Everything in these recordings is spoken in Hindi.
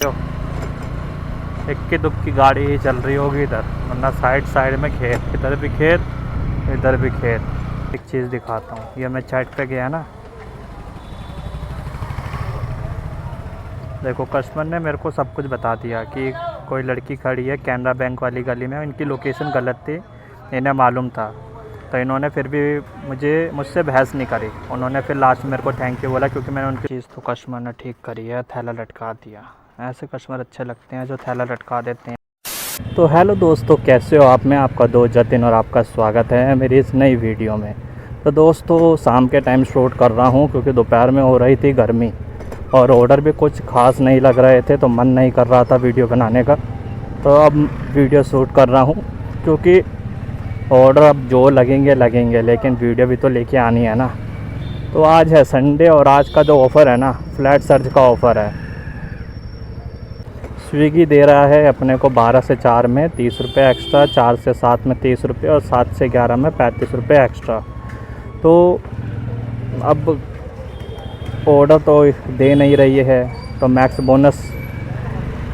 जो इक्की दुक्की गाड़ी ही चल रही होगी इधर, वरना साइड में खेत, इधर भी खेत इधर भी खेत। एक चीज़ दिखाता हूँ, ये मैं चैट पे गया ना, देखो कस्टमर ने मेरे को सब कुछ बता दिया कि कोई लड़की खड़ी है कैनरा बैंक वाली गली में, इनकी लोकेशन गलत थी, इन्हें मालूम था, तो इन्होंने फिर भी मुझसे बहस नहीं करी। उन्होंने फिर लास्ट में मेरे को थैंक यू बोला, क्योंकि मैंने उनकी चीज़ तो कस्टमर ने ठीक करी है, थैला लटका दिया। ऐसे कस्टमर अच्छे लगते हैं जो थैला लटका देते हैं। तो हेलो दोस्तों, कैसे हो आप? मैं आपका दोस्त जतिन और आपका स्वागत है मेरी इस नई वीडियो में। तो दोस्तों शाम के टाइम शूट कर रहा हूँ, क्योंकि दोपहर में हो रही थी गर्मी और ऑर्डर भी कुछ खास नहीं लग रहे थे, तो मन नहीं कर रहा था वीडियो बनाने का। तो अब वीडियो शूट कर रहा हूँ, क्योंकि ऑर्डर अब जो लगेंगे, लेकिन वीडियो भी तो लेके आनी है ना। तो आज है संडे और आज का जो ऑफ़र है ना, फ्लैट सर्च का ऑफ़र है। स्विगी दे रहा है अपने को 12 से 4 में 30 रुपये एक्स्ट्रा, 4 से 7 में 30 रुपये और 7 से 11 में 35 रुपये एक्स्ट्रा। तो अब ऑर्डर तो दे नहीं रही है, तो मैक्स बोनस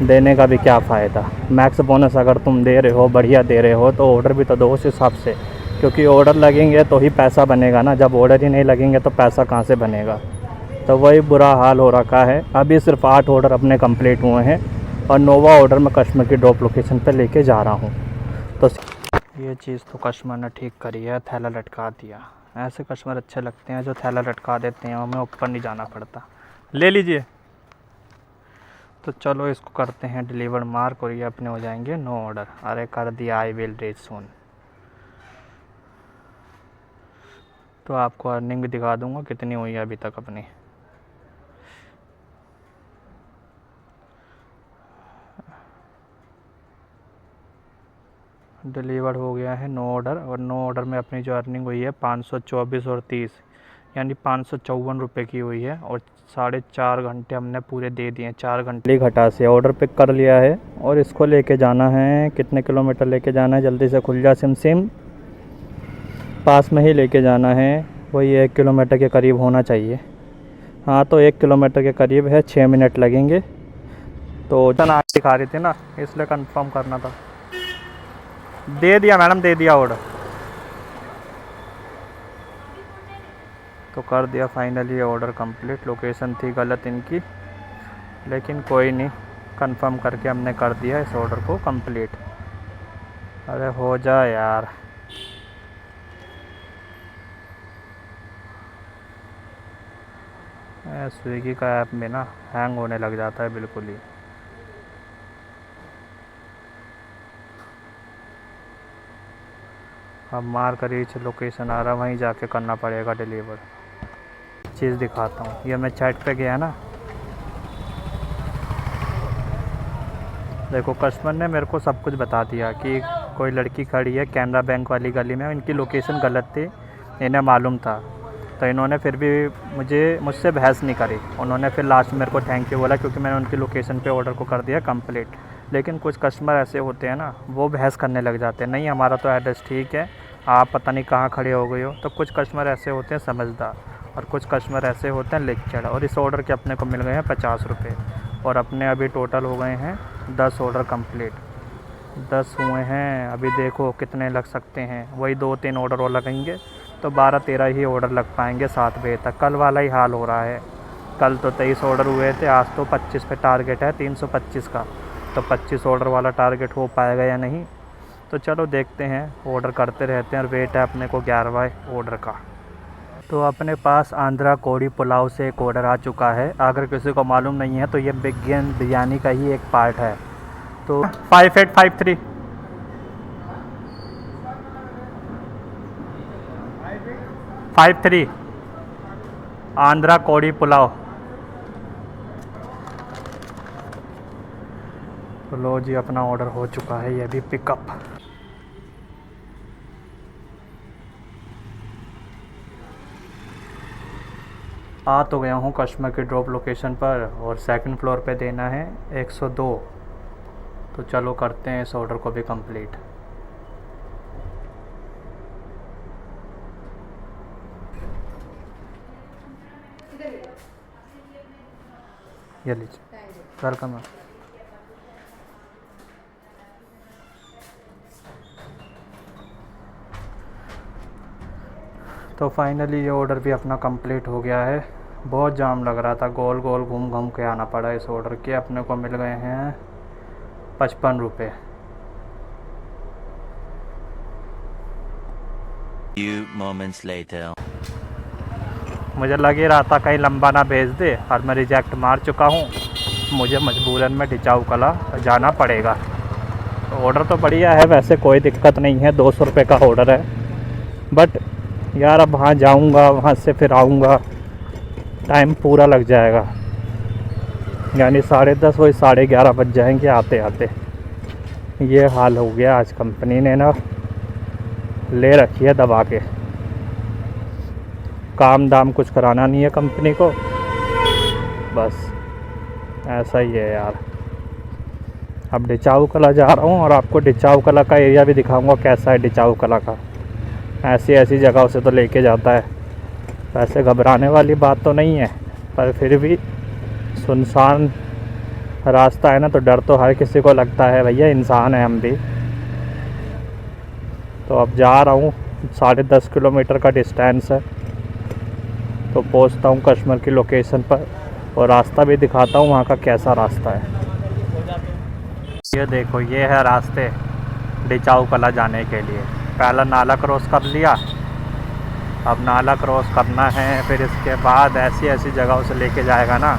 देने का भी क्या फ़ायदा। मैक्स बोनस अगर तुम दे रहे हो, बढ़िया दे रहे हो, तो ऑर्डर भी तो दो उस हिसाब से, क्योंकि ऑर्डर लगेंगे तो ही पैसा बनेगा ना। जब ऑर्डर ही नहीं लगेंगे तो पैसा कहाँ से बनेगा। तो वही बुरा हाल हो रखा है। अभी सिर्फ 8 ऑर्डर अपने कंप्लीट हुए हैं और 9वां ऑर्डर मैं कस्टमर की ड्रॉप लोकेशन पर लेके जा रहा हूँ। तो ये चीज़ तो कस्टमर ने ठीक करी है, थैला लटका दिया। ऐसे कस्टमर अच्छे लगते हैं जो थैला लटका देते हैं, हमें ऊपर नहीं जाना पड़ता। ले लीजिए। तो चलो इसको करते हैं डिलीवर मार्क और ये अपने हो जाएंगे 9 ऑर्डर। अरे कर दिया, आई विल रीच सून। तो आपको अर्निंग भी दिखा दूंगा कितनी हुई है अभी तक अपनी। डिलीवर हो गया है 9 ऑर्डर और 9 ऑर्डर में अपनी जो अर्निंग हुई है 524 और 30, यानी 554 रुपये की हुई है। और 4.5 घंटे हमने पूरे दे दिए। 4 घंटे घटा से ऑर्डर पिक कर लिया है और इसको लेके जाना है। कितने किलोमीटर लेके जाना है? जल्दी से खुल जा सिम। पास में ही लेके जाना है, वही 1 किलोमीटर के करीब होना चाहिए। हाँ, तो 1 किलोमीटर के करीब है, 6 मिनट लगेंगे। तो जना दिखा रही थी ना, इसलिए कंफर्म करना था। दे दिया मैडम, दे दिया ऑर्डर। तो कर दिया फाइनली ऑर्डर कंप्लीट। लोकेशन थी गलत इनकी, लेकिन कोई नहीं, कंफर्म करके हमने कर दिया इस ऑर्डर को कंप्लीट। अरे हो जा यार। स्विगी का ऐप में ना हैंग होने लग जाता है बिल्कुल ही। अब मार कर रीच लोकेशन आ रहा, वहीं जाके करना पड़ेगा डिलीवर। चीज़ दिखाता हूँ, ये मैं चैट पे गया ना, देखो कस्टमर ने मेरे को सब कुछ बता दिया कि कोई लड़की खड़ी है कैनरा बैंक वाली गली में, इनकी लोकेशन गलत थी, इन्हें मालूम था, तो इन्होंने फिर भी मुझसे बहस नहीं करी। उन्होंने फिर लास्ट में मेरे को थैंक यू बोला, क्योंकि मैंने उनकी लोकेशन पे ऑर्डर को कर दिया कंप्लीट। लेकिन कुछ कस्टमर ऐसे होते हैं ना, वो बहस करने लग जाते हैं, नहीं हमारा तो एड्रेस ठीक है, आप पता नहीं कहाँ खड़े हो गए हो। तो कुछ कस्टमर ऐसे होते हैं समझदार, और कुछ कस्टमर ऐसे होते हैं लिक्चड़। और इस ऑर्डर के अपने को मिल गए हैं 50 रुपये, और अपने अभी टोटल हो गए हैं 10 ऑर्डर कंप्लीट। 10 हुए हैं, अभी देखो कितने लग सकते हैं। वही 2-3 ऑर्डर और लगेंगे तो 12-13 ही ऑर्डर लग पाएंगे 7 बजे तक। कल वाला ही हाल हो रहा है, कल तो 23 ऑर्डर हुए थे, आज तो 25 पे टारगेट है, 325 का। तो 25 ऑर्डर वाला टारगेट हो पाएगा या नहीं, तो चलो देखते हैं। ऑर्डर करते रहते हैं और वेट है अपने को 11वां ऑर्डर का। तो अपने पास आंध्रा कोड़ी पुलाव से एक ऑर्डर आ चुका है। अगर किसी को मालूम नहीं है तो ये बिगेन बिरयानी का ही एक पार्ट है। तो 5853 53 आंध्रा कोड़ी पुलाव। तो लो जी, अपना ऑर्डर हो चुका है, ये भी पिकअप। आ तो गया हूँ कस्टमर की ड्रॉप लोकेशन पर, और सेकंड फ्लोर पे देना है 102। तो चलो करते हैं इस ऑर्डर को भी कंप्लीट। ये लीजिए, वेलकम। तो फाइनली ये ऑर्डर भी अपना कंप्लीट हो गया है। बहुत जाम लग रहा था, गोल गोल घूम घूम के आना पड़ा इस ऑर्डर के। अपने को मिल गए हैं 55 रुपये। Few moments later. मुझे लग ही रहा था कहीं लंबा ना भेज दे, और मैं रिजेक्ट मार चुका हूँ। मुझे मजबूरन में टिचाऊ कला जाना पड़ेगा। तो ऑर्डर तो बढ़िया है, वैसे कोई दिक्कत नहीं है, 200 रुपये का ऑर्डर है। बट यार अब वहाँ जाऊँगा, वहाँ से फिर आऊँगा, टाइम पूरा लग जाएगा। यानी 10:30 वही 11:30 बज जाएंगे आते आते। ये हाल हो गया आज। कंपनी ने ना ले रखी है दबा के। काम दाम कुछ कराना नहीं है कंपनी को, बस ऐसा ही है यार। अब डिचाऊ कला जा रहा हूँ और आपको डिचाऊ कला का एरिया भी दिखाऊंगा कैसा है डिचाऊ कला का। ऐसी ऐसी जगहों से तो लेके जाता है। वैसे घबराने वाली बात तो नहीं है, पर फिर भी सुनसान रास्ता है ना, तो डर तो हर किसी को लगता है भैया, इंसान है हम भी। तो अब जा रहा हूँ, 10.5 किलोमीटर का डिस्टेंस है। तो पहुँचता हूँ कस्टमर की लोकेशन पर और रास्ता भी दिखाता हूँ वहाँ का कैसा रास्ता है। ये देखो, ये है रास्ते डिचाऊ कला जाने के लिए। पहला नाला क्रॉस कर लिया, अब नाला क्रॉस करना है, फिर इसके बाद ऐसी ऐसी जगहों से लेके जाएगा ना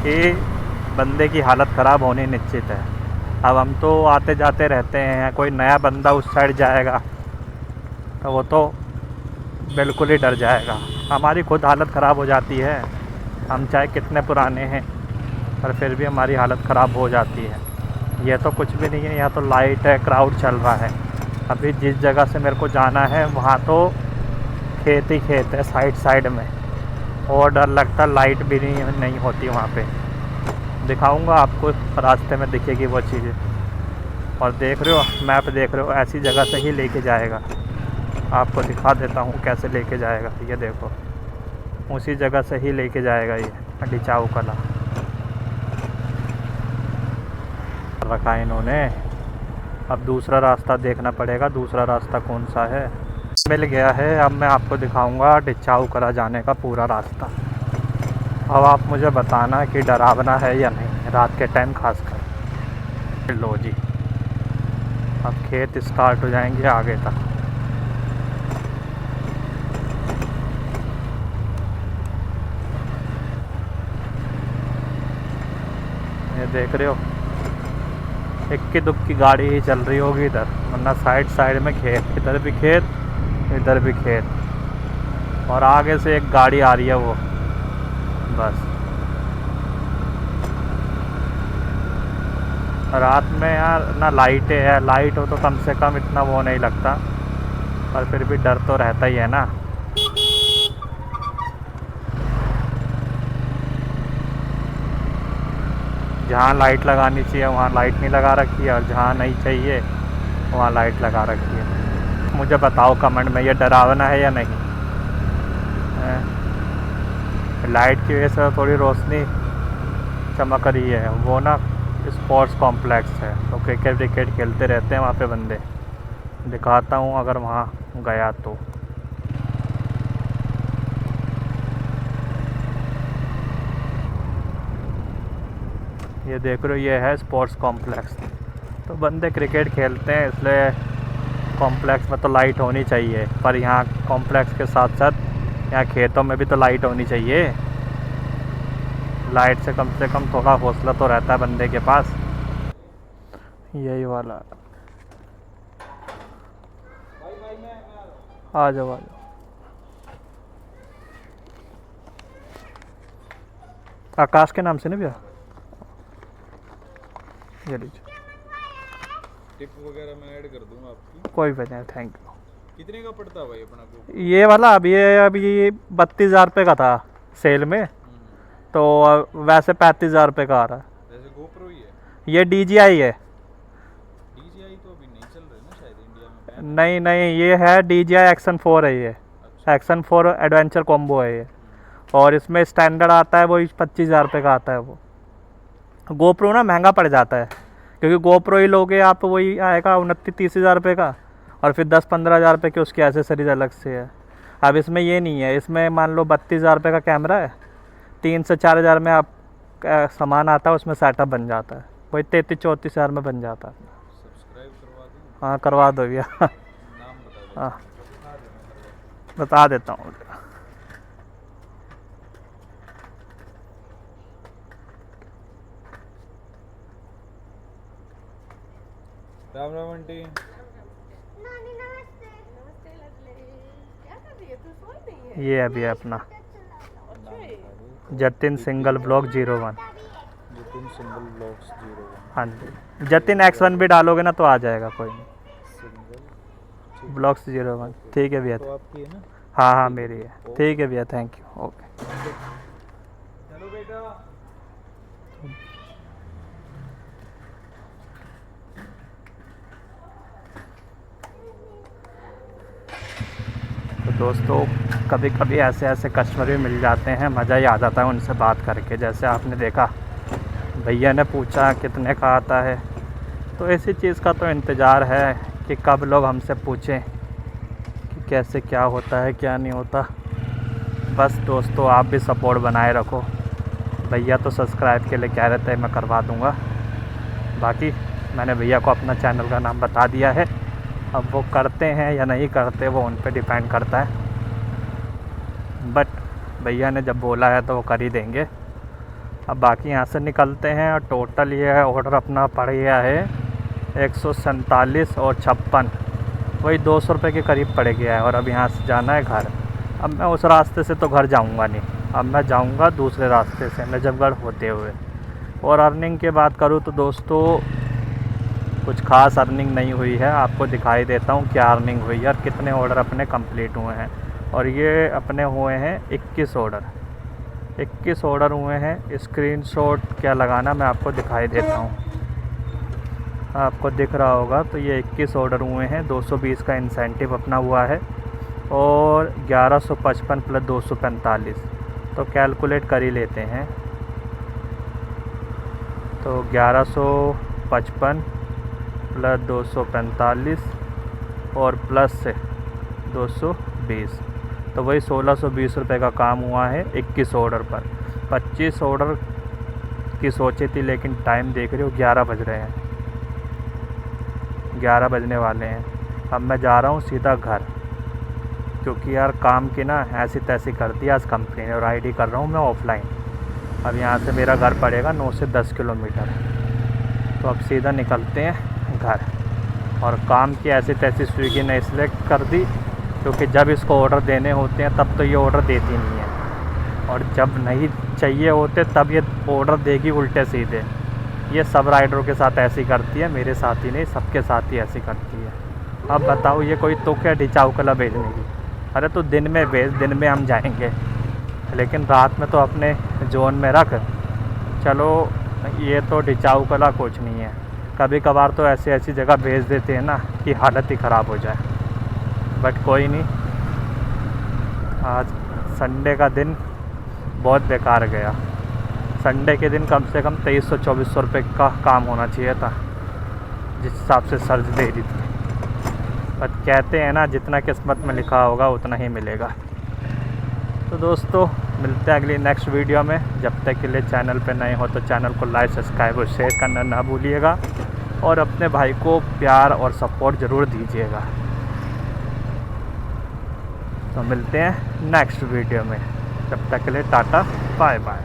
कि बंदे की हालत ख़राब होनी निश्चित है। अब हम तो आते जाते रहते हैं, कोई नया बंदा उस साइड जाएगा तो वो तो बिल्कुल ही डर जाएगा। हमारी खुद हालत ख़राब हो जाती है, हम चाहे कितने पुराने हैं, पर फिर भी हमारी हालत ख़राब हो जाती है। ये तो कुछ भी नहीं है, यहाँ तो लाइट है, क्राउड चल रहा है। अभी जिस जगह से मेरे को जाना है वहाँ तो खेत ही खेत है साइड साइड में, और डर लगता लाइट भी नहीं होती वहाँ पे। दिखाऊंगा आपको, रास्ते में दिखेगी वो चीज़ें। और देख रहे हो, मैप देख रहे हो, ऐसी जगह से ही लेके जाएगा। आपको दिखा देता हूँ कैसे लेके जाएगा। ये देखो, उसी जगह से ही लेके जाएगा ये डिचाऊ कला। रखा है इन्होंने। अब दूसरा रास्ता देखना पड़ेगा, दूसरा रास्ता कौन सा है। मिल गया है। अब मैं आपको दिखाऊंगा डिचाऊ कला जाने का पूरा रास्ता। अब आप मुझे बताना कि डरावना है या नहीं, रात के टाइम खासकर। लो जी, अब खेत स्टार्ट हो जाएंगे आगे तक। ये देख रहे हो, इक्की दुक्की गाड़ी ही चल रही होगी इधर, वरना साइड साइड में खेत, इधर भी खेत, इधर भी खेत, और आगे से एक गाड़ी आ रही है वो बस। रात में यार ना लाइटें है, लाइट हो तो कम से कम इतना वो नहीं लगता, पर फिर भी डर तो रहता ही है ना। जहाँ लाइट लगानी चाहिए वहाँ लाइट नहीं लगा रखी है, और जहाँ नहीं चाहिए वहाँ लाइट लगा रखी है। मुझे बताओ कमेंट में, ये डरावना है या नहीं। लाइट की वजह से थोड़ी रोशनी चमक रही है। वो ना स्पोर्ट्स कॉम्प्लेक्स है, तो क्रिकेट खेलते रहते हैं वहाँ पे बंदे। दिखाता हूँ अगर वहाँ गया तो। ये देख रहे हो, ये है स्पोर्ट्स कॉम्प्लेक्स। तो बंदे क्रिकेट खेलते हैं, इसलिए कॉम्प्लेक्स में तो लाइट होनी चाहिए। पर यहाँ कॉम्प्लेक्स के साथ साथ यहाँ खेतों में भी तो लाइट होनी चाहिए। लाइट से कम थोड़ा हौसला तो रहता है बंदे के पास। यही वाला, आ जाओ आ जाओ। आकाश के नाम से नहीं भैया, ये लीजिए। टिप वगैरह मैं ऐड कर दूंगा आपकी। कोई वजह नहीं, थैंक यू। कितने का पड़ता है भाई अपना को? ये वाला अभी 32,000 रुपये का था सेल में, तो वैसे 35,000 रुपये का आ रहा है। जैसे GoPro ही है? ये DJI है। DJI तो अभी नहीं चल रहे ना शायद इंडिया में। नहीं नहीं, ये है DJI Action 4 है ये। अच्छा। Action 4 एडवेंचर कॉम्बो है ये, और इसमें स्टैंडर्ड आता है वो 25,000 रुपये का आता है वो। GoPro ना महंगा पड़ जाता है, क्योंकि GoPro ही लोगे आप वही आएगा 29-30 हज़ार रुपये का, और फिर 10-15 हज़ार रुपये की उसकी एसेसरीज अलग से है। अब इसमें ये नहीं है, इसमें मान लो 32,000 रुपये का कैमरा है, 3 से 4,000 में आप सामान आता है, उसमें सेटअप बन जाता है, वही 33-34,000 में बन जाता है। सब्सक्राइब करवा दूँ, हाँ करवा दो भैया। नाम बता दो। हाँ बता देता हूँ। राम राम आंटी। नानी नमस्ते। नमस्ते लवली। क्या कर रही है तू? सोई नहीं है? ये अभी अपना नाम बता दो। Jatin single block 01। Jatin single blocks 01। हाँ जी, जतिन X1 भी डालोगे ना तो आ जाएगा, कोई नहीं। Single blocks 01। ठीक है भैया। तो आपकी है ना? हाँ हाँ मेरी है। ठीक है भैया, थैंक यू। ओके। चलो बेटा। तो दोस्तों कभी कभी ऐसे ऐसे कस्टमर भी मिल जाते हैं, मज़ा ही आ जाता है उनसे बात करके। जैसे आपने देखा भैया ने पूछा कितने का आता है, तो ऐसी चीज़ का तो इंतज़ार है कि कब लोग हमसे पूछें कि कैसे क्या होता है क्या नहीं होता। बस दोस्तों आप भी सपोर्ट बनाए रखो। भैया तो सब्सक्राइब के लिए कह रहे थे, मैं करवा दूँगा। बाकी मैंने भैया को अपना चैनल का नाम बता दिया है, अब वो करते हैं या नहीं करते वो उन पे डिपेंड करता है, बट भैया ने जब बोला है तो वो कर ही देंगे। अब बाकी यहाँ से निकलते हैं और टोटल ये ऑर्डर अपना पड़ गया है 147 और 56, वही 200 रुपये के करीब पड़ गया है। और अब यहाँ से जाना है घर। अब मैं उस रास्ते से तो घर जाऊँगा नहीं, अब मैं जाऊँगा दूसरे रास्ते से नजफगढ़ होते हुए। और अर्निंग की बात करूँ तो दोस्तों कुछ खास अर्निंग नहीं हुई है, आपको दिखाई देता हूँ क्या अर्निंग हुई है और कितने ऑर्डर अपने कंप्लीट हुए हैं। और ये अपने हुए हैं 21 ऑर्डर हुए हैं। स्क्रीनशॉट क्या लगाना मैं आपको दिखाई देता हूँ, आपको दिख रहा होगा। तो ये 21 ऑर्डर हुए हैं, 220 का इंसेंटिव अपना हुआ है और 1155 प्लस 245, तो कैलकुलेट कर ही लेते हैं। तो 1155 प्लस 245 और प्लस से 220, तो वही 1620 रुपये का काम हुआ है 21 ऑर्डर पर। 25 ऑर्डर की सोची थी, लेकिन टाइम देख रहे हो 11 बज रहे हैं, 11 बजने वाले हैं। अब मैं जा रहा हूँ सीधा घर, क्योंकि यार काम की ना ऐसी तैसी कर दी आज कंपनी ने, और आईडी कर रहा हूँ मैं ऑफलाइन। अब यहाँ से मेरा घर पड़ेगा 9 से 10 किलोमीटर, तो अब सीधा निकलते हैं घर। और काम की ऐसी तैसी स्विगी ने इसलिए कर दी क्योंकि जब इसको ऑर्डर देने होते हैं तब तो ये ऑर्डर देती नहीं है, और जब नहीं चाहिए होते तब ये ऑर्डर देगी उल्टे सीधे। ये सब राइडरों के साथ ऐसी करती है, मेरे साथ ही नहीं सबके साथ ही ऐसी करती है। अब बताओ ये कोई तो क्या ढिचाऊ कला भेजने की? अरे तो दिन में भेज, दिन में हम जाएंगे, लेकिन रात में तो अपने जोन में रख। चलो ये तो ढिचाऊ कला कुछ नहीं है, कभी कभार तो ऐसी जगह भेज देते हैं ना कि हालत ही ख़राब हो जाए। बट कोई नहीं, आज संडे का दिन बहुत बेकार गया। संडे के दिन कम से कम 2300-2400 रुपये का काम होना चाहिए था, जिस हिसाब से सर्च दे रही थी। बट कहते हैं ना जितना किस्मत में लिखा होगा उतना ही मिलेगा। तो दोस्तों मिलते हैं अगली नेक्स्ट वीडियो में। जब तक के लिए चैनल पे नए हो तो चैनल को लाइक सब्सक्राइब और शेयर करना ना भूलिएगा, और अपने भाई को प्यार और सपोर्ट ज़रूर दीजिएगा। तो मिलते हैं नेक्स्ट वीडियो में, तब तक के लिए टाटा बाय बाय।